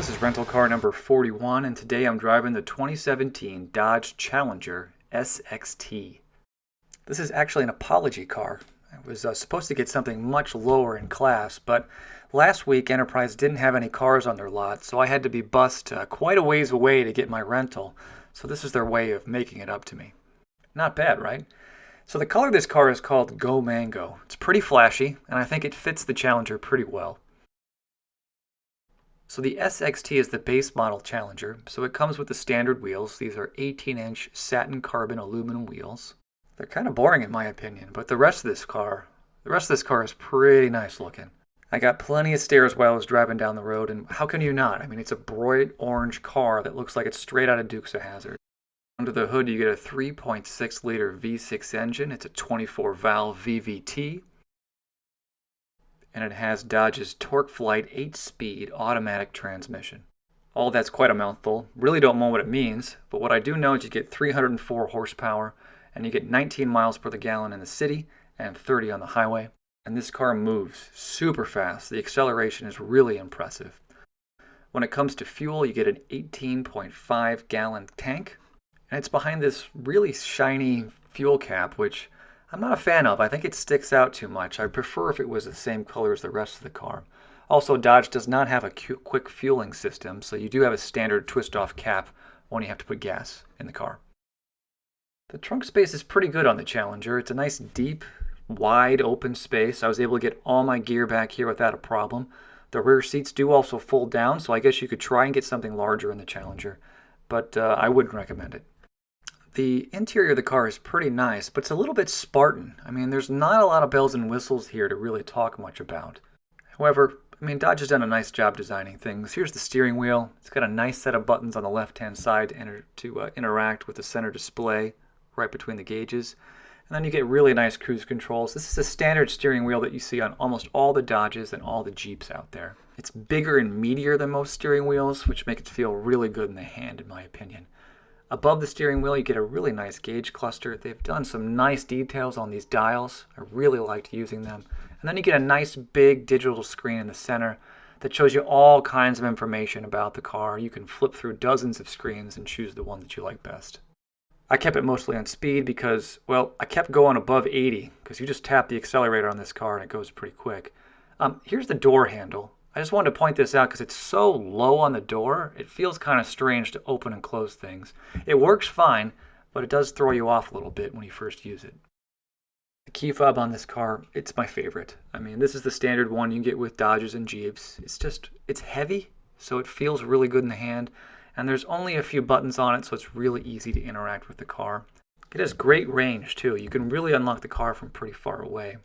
This is rental car number 41, and today I'm driving the 2017 Dodge Challenger SXT. This is actually an apology car. I was supposed to get something much lower in class, but last week Enterprise didn't have any cars on their lot, so I had to be bussed quite a ways away to get my rental. So this is their way of making it up to me. Not bad, right? So the color of this car is called Go Mango. It's pretty flashy, and I think it fits the Challenger pretty well. So the SXT is the base model Challenger, so it comes with the standard wheels. These are 18-inch satin carbon aluminum wheels. They're kind of boring in my opinion, but the rest of this car is pretty nice looking. I got plenty of stares while I was driving down the road, and how can you not? I mean, it's a bright orange car that looks like it's straight out of Dukes of Hazzard. Under the hood, you get a 3.6-liter V6 engine. It's a 24-valve VVT. And it has Dodge's TorqueFlite 8-speed automatic transmission. All that's quite a mouthful. Really don't know what it means, but what I do know is you get 304 horsepower, and you get 19 miles per gallon in the city and 30 on the highway. And this car moves super fast. The acceleration is really impressive. When it comes to fuel, you get an 18.5 gallon tank, and it's behind this really shiny fuel cap, which I'm not a fan of. I think it sticks out too much. I prefer if it was the same color as the rest of the car. Also, Dodge does not have a quick fueling system, so you do have a standard twist-off cap when you have to put gas in the car. The trunk space is pretty good on the Challenger. It's a nice, deep, wide, open space. I was able to get all my gear back here without a problem. The rear seats do also fold down, so I guess you could try and get something larger in the Challenger, but I wouldn't recommend it. The interior of the car is pretty nice, but it's a little bit Spartan. I mean, there's not a lot of bells and whistles here to really talk much about. However, Dodge has done a nice job designing things. Here's the steering wheel. It's got a nice set of buttons on the left-hand side to interact with the center display right between the gauges. And then you get really nice cruise controls. This is a standard steering wheel that you see on almost all the Dodges and all the Jeeps out there. It's bigger and meatier than most steering wheels, which make it feel really good in the hand, in my opinion. Above the steering wheel, you get a really nice gauge cluster. They've done some nice details on these dials. I really liked using them. And then you get a nice big digital screen in the center that shows you all kinds of information about the car. You can flip through dozens of screens and choose the one that you like best. I kept it mostly on speed because, well, I kept going above 80 because you just tap the accelerator on this car and it goes pretty quick. Here's the door handle. I just wanted to point this out because it's so low on the door, it feels kind of strange to open and close things. It works fine, but it does throw you off a little bit when you first use it. The key fob on this car, it's my favorite. This is the standard one you get with Dodges and Jeeps. It's heavy, so it feels really good in the hand, and there's only a few buttons on it, so it's really easy to interact with the car. It has great range, too. You can really unlock the car from pretty far away.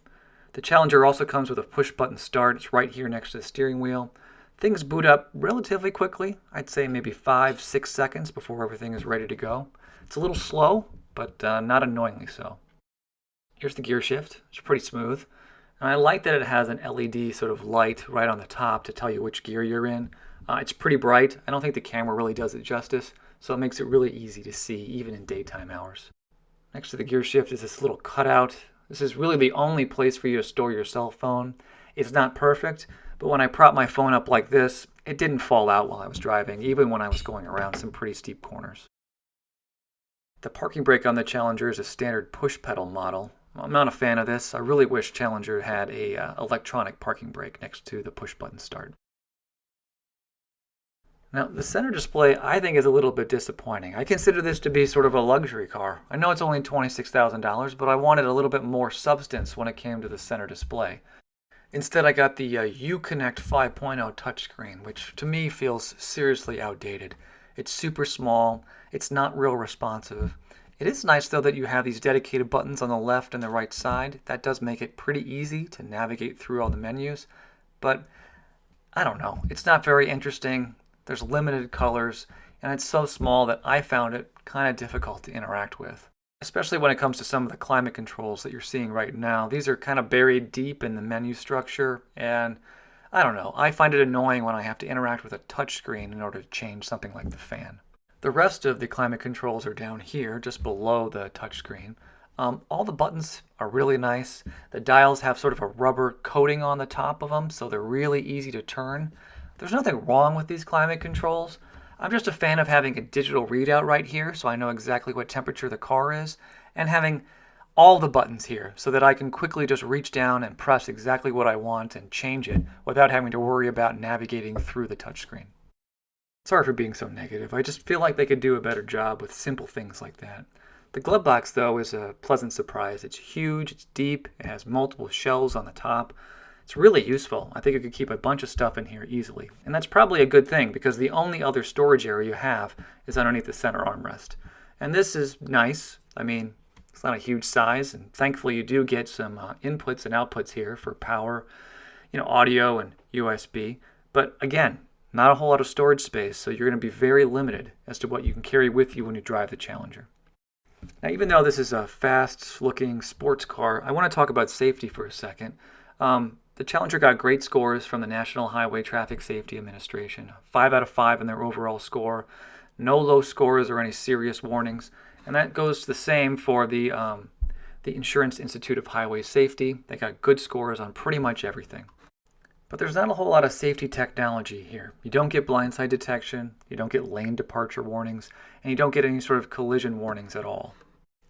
The Challenger also comes with a push-button start. It's right here next to the steering wheel. Things boot up relatively quickly. I'd say maybe 5-6 seconds before everything is ready to go. It's a little slow, but not annoyingly so. Here's the gear shift. It's pretty smooth. And I like that it has an LED sort of light right on the top to tell you which gear you're in. It's pretty bright. I don't think the camera really does it justice, so it makes it really easy to see, even in daytime hours. Next to the gear shift is this little cutout. This is really the only place for you to store your cell phone. It's not perfect, but when I prop my phone up like this, it didn't fall out while I was driving, even when I was going around some pretty steep corners. The parking brake on the Challenger is a standard push pedal model. I'm not a fan of this. I really wish Challenger had a electronic parking brake next to the push button start. Now, the center display I think is a little bit disappointing. I consider this to be sort of a luxury car. I know it's only $26,000, but I wanted a little bit more substance when it came to the center display. Instead, I got the UConnect 5.0 touchscreen, which to me feels seriously outdated. It's super small. It's not real responsive. It is nice, though, that you have these dedicated buttons on the left and the right side. That does make it pretty easy to navigate through all the menus. But, I don't know. It's not very interesting. There's limited colors, and it's so small that I found it kind of difficult to interact with. Especially when it comes to some of the climate controls that you're seeing right now. These are kind of buried deep in the menu structure, and I don't know. I find it annoying when I have to interact with a touchscreen in order to change something like the fan. The rest of the climate controls are down here, just below the touchscreen. All the buttons are really nice. The dials have sort of a rubber coating on the top of them, so they're really easy to turn. There's nothing wrong with these climate controls. I'm just a fan of having a digital readout right here so I know exactly what temperature the car is, and having all the buttons here so that I can quickly just reach down and press exactly what I want and change it without having to worry about navigating through the touchscreen. Sorry for being so negative. I just feel like they could do a better job with simple things like that. The glove box, though, is a pleasant surprise. It's huge, it's deep, it has multiple shelves on the top. It's really useful. I think you could keep a bunch of stuff in here easily. And that's probably a good thing because the only other storage area you have is underneath the center armrest. And this is nice. I mean, it's not a huge size, and thankfully you do get some inputs and outputs here for power, audio and USB. But again, not a whole lot of storage space, so you're going to be very limited as to what you can carry with you when you drive the Challenger. Now, even though this is a fast-looking sports car, I want to talk about safety for a second. The Challenger got great scores from the National Highway Traffic Safety Administration, 5 out of 5 in their overall score, no low scores or any serious warnings, and that goes the same for the Insurance Institute of Highway Safety. They got good scores on pretty much everything. But there's not a whole lot of safety technology here. You don't get blindside detection, you don't get lane departure warnings, and you don't get any sort of collision warnings at all.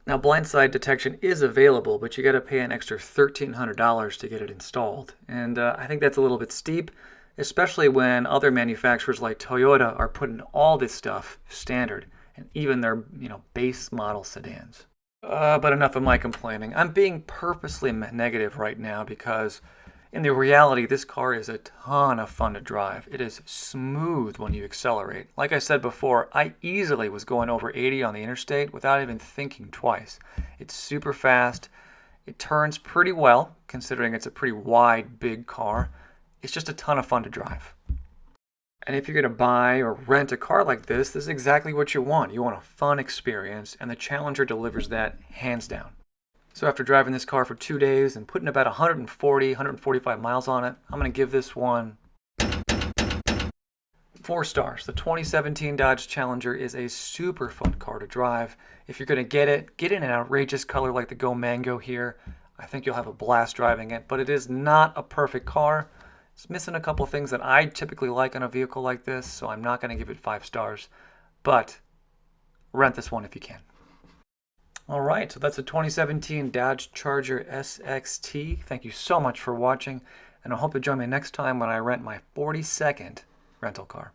Now, blindside detection is available, but you got to pay an extra $1,300 to get it installed. And I think that's a little bit steep, especially when other manufacturers like Toyota are putting all this stuff standard, and even their base model sedans. But enough of my complaining. I'm being purposely negative right now because in the reality, this car is a ton of fun to drive. It is smooth when you accelerate. Like I said before, I easily was going over 80 on the interstate without even thinking twice. It's super fast. It turns pretty well, considering it's a pretty wide, big car. It's just a ton of fun to drive. And if you're going to buy or rent a car like this is exactly what you want. You want a fun experience, and the Challenger delivers that hands down. So after driving this car for 2 days and putting about 145 miles on it, I'm going to give this one 4 stars. The 2017 Dodge Challenger is a super fun car to drive. If you're going to get it, get in an outrageous color like the Go Mango here. I think you'll have a blast driving it, but it is not a perfect car. It's missing a couple things that I typically like on a vehicle like this, so I'm not going to give it 5 stars. But rent this one if you can. All right, so that's a 2017 Dodge Charger SXT. Thank you so much for watching, and I hope to join me next time when I rent my 42nd rental car.